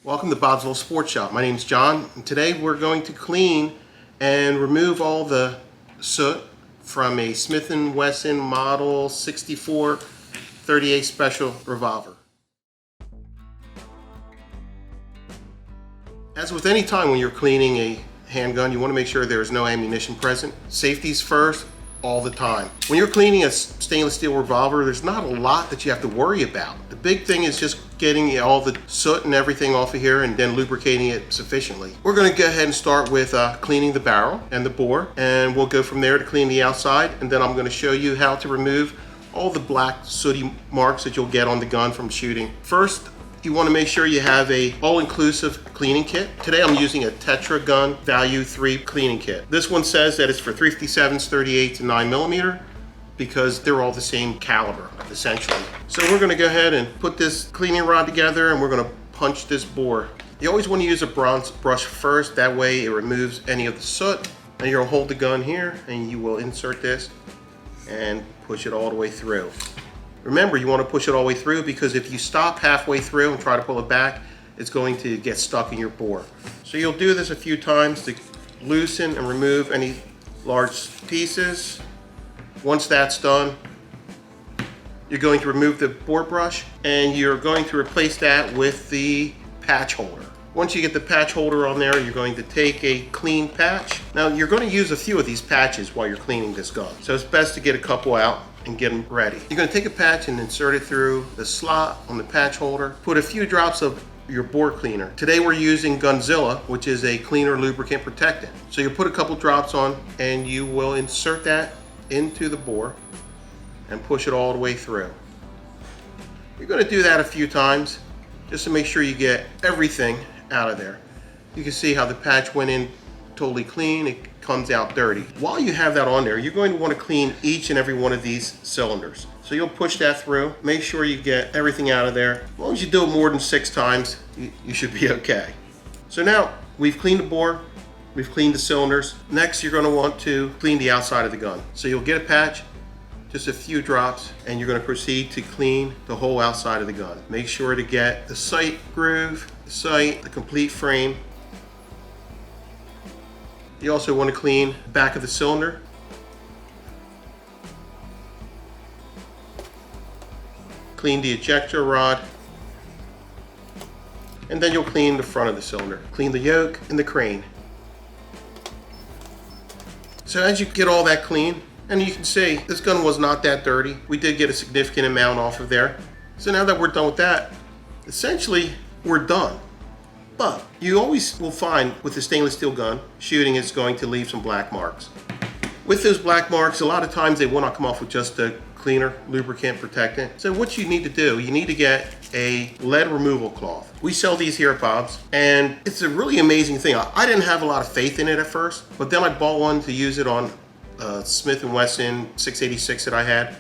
Welcome to Bob's Little Sports Shop. My name's John, and today we're going to clean and remove all the soot from a Smith and Wesson model 64 38 Special Revolver. As with any time when you're cleaning a handgun, you want to make sure there is no ammunition present. Safety's first, all the time. When you're cleaning a stainless steel revolver, there's not a lot that you have to worry about. The big thing is just getting all the soot and everything off of here and then lubricating it sufficiently. We're going to go ahead and start with cleaning the barrel and the bore, and we'll go from there to clean the outside, and then I'm going to show you how to remove all the black sooty marks that you'll get on the gun from shooting. First, you want to make sure you have a all-inclusive cleaning kit. Today I'm using a Tetra Gun Value 3 cleaning kit. This one says that it's for 357s, 38s, and 9mm because they're all the same caliber, essentially. So we're going to go ahead and put this cleaning rod together, and we're going to punch this bore. You always want to use a bronze brush first, that way it removes any of the soot. And you'll hold the gun here, and you will insert this and push it all the way through. Remember, you want to push it all the way through because if you stop halfway through and try to pull it back, it's going to get stuck in your bore. So you'll do this a few times to loosen and remove any large pieces. Once that's done, you're going to remove the bore brush and you're going to replace that with the patch holder. Once you get the patch holder on there, you're going to take a clean patch. Now, you're going to use a few of these patches while you're cleaning this gun, so it's best to get a couple out and get them ready. You're going to take a patch and insert it through the slot on the patch holder. Put a few drops of your bore cleaner. Today we're using Gunzilla, which is a cleaner lubricant protectant. So you put a couple drops on and you will insert that into the bore and push it all the way through. You're going to do that a few times just to make sure you get everything out of there. You can see how the patch went in totally clean. It comes out dirty. While you have that on there, you're going to want to clean each and every one of these cylinders. So you'll push that through. Make sure you get everything out of there. As long as you do it more than 6 times, you should be okay. So now we've cleaned the bore, we've cleaned the cylinders. Next, you're going to want to clean the outside of the gun. So you'll get a patch, just a few drops, and you're going to proceed to clean the whole outside of the gun. Make sure to get the sight groove, the sight, the complete frame. You also want to clean the back of the cylinder. Clean the ejector rod. And then you'll clean the front of the cylinder. Clean the yoke and the crane. So as you get all that clean, and you can see this gun was not that dirty. We did get a significant amount off of there. So now that we're done with that, essentially we're done. But you always will find with a stainless steel gun, shooting is going to leave some black marks. With those black marks, a lot of times they will not come off with just a cleaner, lubricant protectant. So what you need to do, you need to get a lead removal cloth. We sell these here at Bob's, and it's a really amazing thing. I didn't have a lot of faith in it at first, but then I bought one to use it on Smith and Wesson 686 that I had,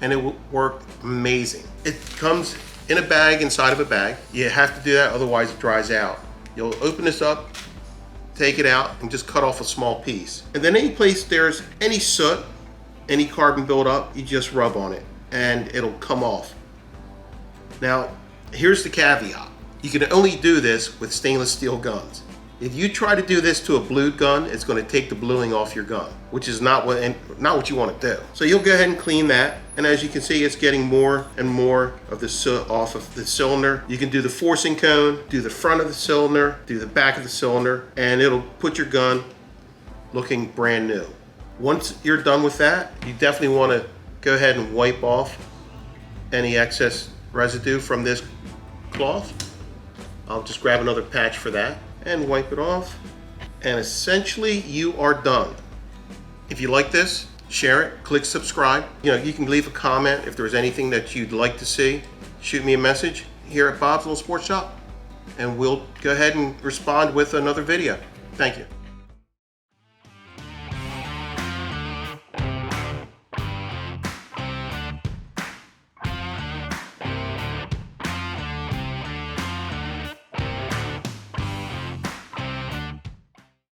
and it worked amazing. It comes in a bag inside of a bag. You have to do that, otherwise it dries out. You'll open this up, take it out, and just cut off a small piece. And then any place there's any soot, any carbon buildup, you just rub on it and it'll come off. Now, here's the caveat. You can only do this with stainless steel guns. If you try to do this to a blued gun, it's going to take the bluing off your gun, which is not what you want to do. So you'll go ahead and clean that, and as you can see, it's getting more and more of the soot off of the cylinder. You can do the forcing cone, do the front of the cylinder, do the back of the cylinder, and it'll put your gun looking brand new. Once you're done with that, you definitely want to go ahead and wipe off any excess residue from this cloth. I'll just grab another patch for that and wipe it off, and essentially you are done. If you like this, share it, click subscribe. You can leave a comment if there's anything that you'd like to see. Shoot me a message here at Bob's Little Sports Shop, and we'll go ahead and respond with another video. Thank you.